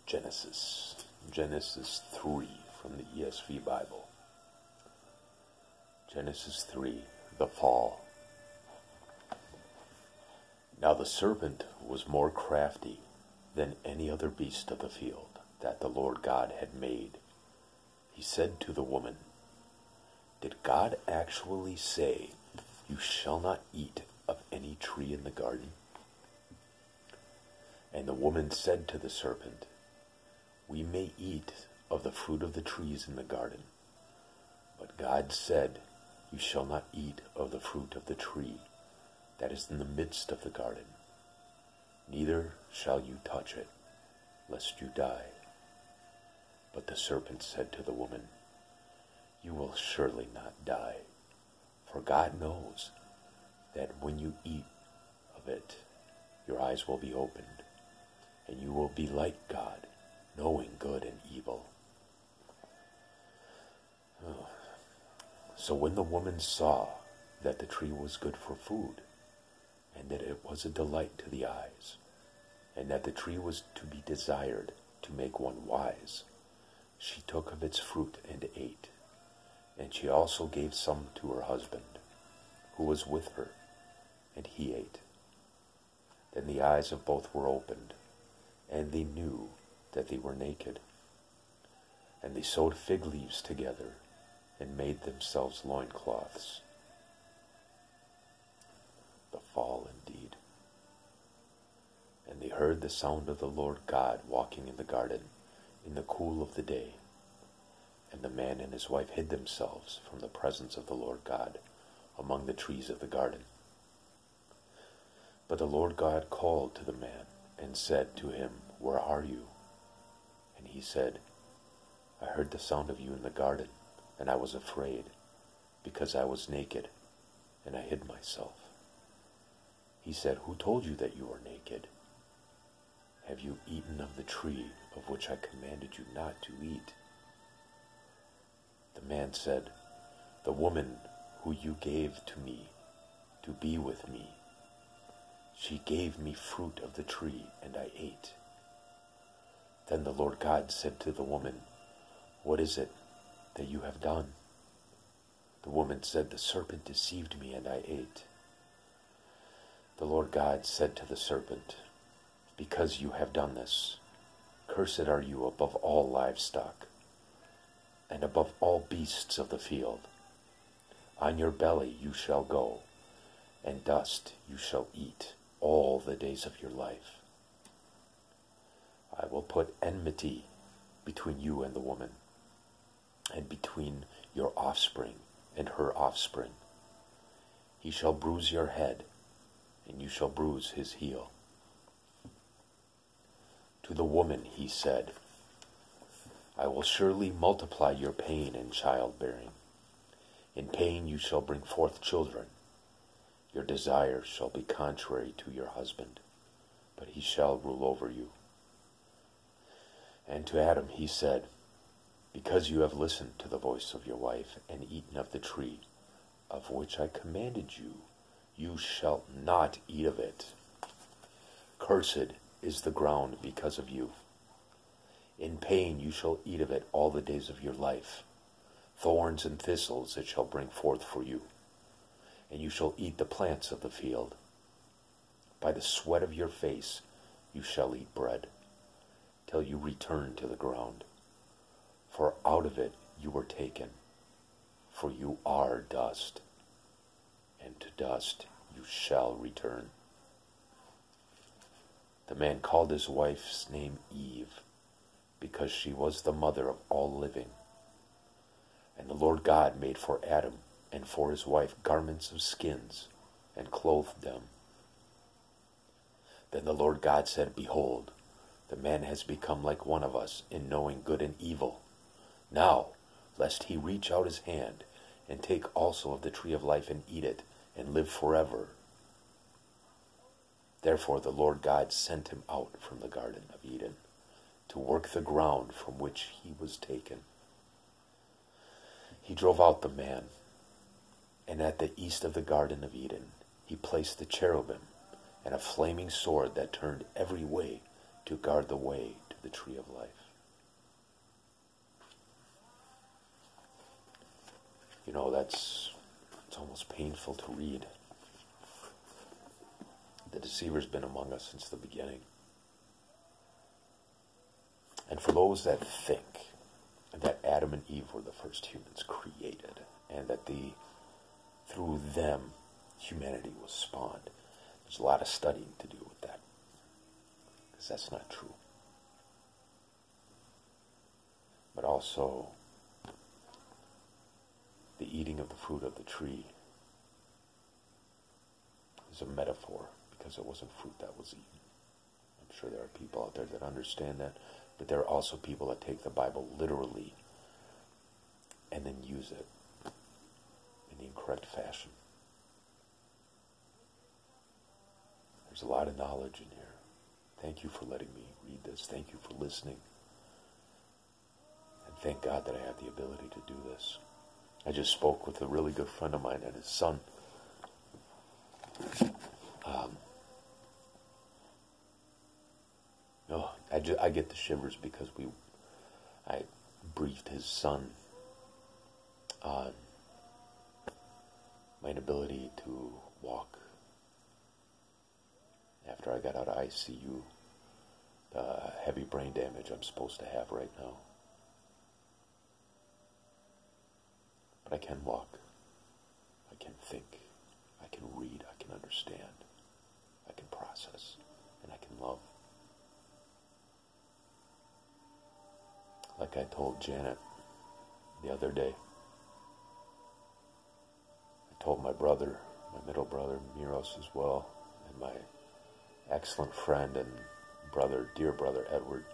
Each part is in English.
Genesis 3 from the ESV Bible. Genesis 3, the fall. Now the serpent was more crafty than any other beast of the field that the Lord God had made. He said to the woman, "Did God actually say, 'You shall not eat of any tree in the garden'?" And the woman said to the serpent, "We may eat of the fruit of the trees in the garden. But God said, 'You shall not eat of the fruit of the tree that is in the midst of the garden, neither shall you touch it, lest you die.' But the serpent said to the woman, 'You will surely not die, for God knows that when you eat of it, your eyes will be opened, and you will be like God, knowing good and evil.' So when the woman saw that the tree was good for food, and that it was a delight to the eyes, and that the tree was to be desired to make one wise, she took of its fruit and ate. And she also gave some to her husband, who was with her, and he ate. Then the eyes of both were opened, and they knew that they were naked. And they sewed fig leaves together, and made themselves loincloths. The fall indeed. And they heard the sound of the Lord God walking in the garden in the cool of the day. And the man and his wife hid themselves from the presence of the Lord God among the trees of the garden. But the Lord God called to the man and said to him, "Where are you?" And he said, "I heard the sound of you in the garden, and I was afraid, because I was naked, and I hid myself." He said, "Who told you that you were naked? Have you eaten of the tree of which I commanded you not to eat?" The man said, "The woman who you gave to me to be with me, she gave me fruit of the tree, and I ate." Then the Lord God said to the woman, "What is it that you have done?" The woman said, "The serpent deceived me, and I ate." The Lord God said to the serpent, "Because you have done this, cursed are you above all livestock, and above all beasts of the field. On your belly you shall go, and dust you shall eat all the days of your life. I will put enmity between you and the woman, and between your offspring and her offspring. He shall bruise your head, and you shall bruise his heel." To the woman he said, "I will surely multiply your pain in childbearing. In pain you shall bring forth children. Your desire shall be contrary to your husband, but he shall rule over you." And to Adam he said, "Because you have listened to the voice of your wife, and eaten of the tree of which I commanded you, you shall not eat of it. Cursed is the ground because of you. In pain you shall eat of it all the days of your life. Thorns and thistles it shall bring forth for you, and you shall eat the plants of the field. By the sweat of your face you shall eat bread, till you return to the ground. For out of it you were taken, for you are dust, and to dust you shall return." The man called his wife's name Eve, because she was the mother of all living. And the Lord God made for Adam and for his wife garments of skins, and clothed them. Then the Lord God said, "Behold, the man has become like one of us in knowing good and evil. Now, lest he reach out his hand and take also of the tree of life and eat it, and live forever." Therefore the Lord God sent him out from the Garden of Eden to work the ground from which he was taken. He drove out the man, and at the east of the Garden of Eden he placed the cherubim and a flaming sword that turned every way to guard the way to the tree of life. You know, it's almost painful to read. The deceiver's been among us since the beginning. And for those that think that Adam and Eve were the first humans created, and that through them humanity was spawned, there's a lot of studying to do with that, because that's not true. But also, the eating of the fruit of the tree is a metaphor, because it wasn't fruit that was eaten. I'm sure there are people out there that understand that, but there are also people that take the Bible literally and then use it in the incorrect fashion. There's a lot of knowledge in here. Thank you for letting me read this. Thank you for listening. And thank God that I have the ability to do this. I just spoke with a really good friend of mine and his son. I get the shivers because I briefed his son on my inability to walk after I got out of ICU, the heavy brain damage I'm supposed to have right now. But I can walk, I can think, I can read, I can understand, I can process, and I can love. Like I told Janet the other day, I told my brother, my middle brother, Miros as well, and my excellent friend and brother, dear brother, Edward,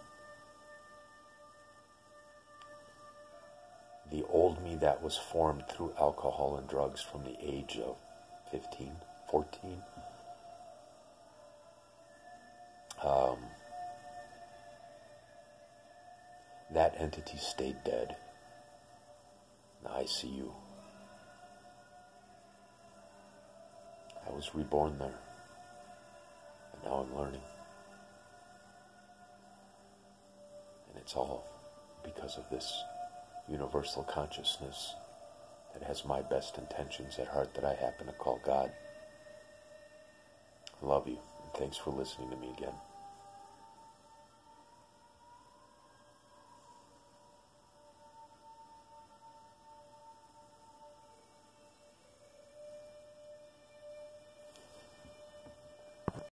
the old me that was formed through alcohol and drugs from the age of 15, 14, that entity stayed dead in the ICU. I was reborn there, and now I'm learning. And it's all because of this universal consciousness that has my best intentions at heart, that I happen to call God. I love you, and thanks for listening to me again.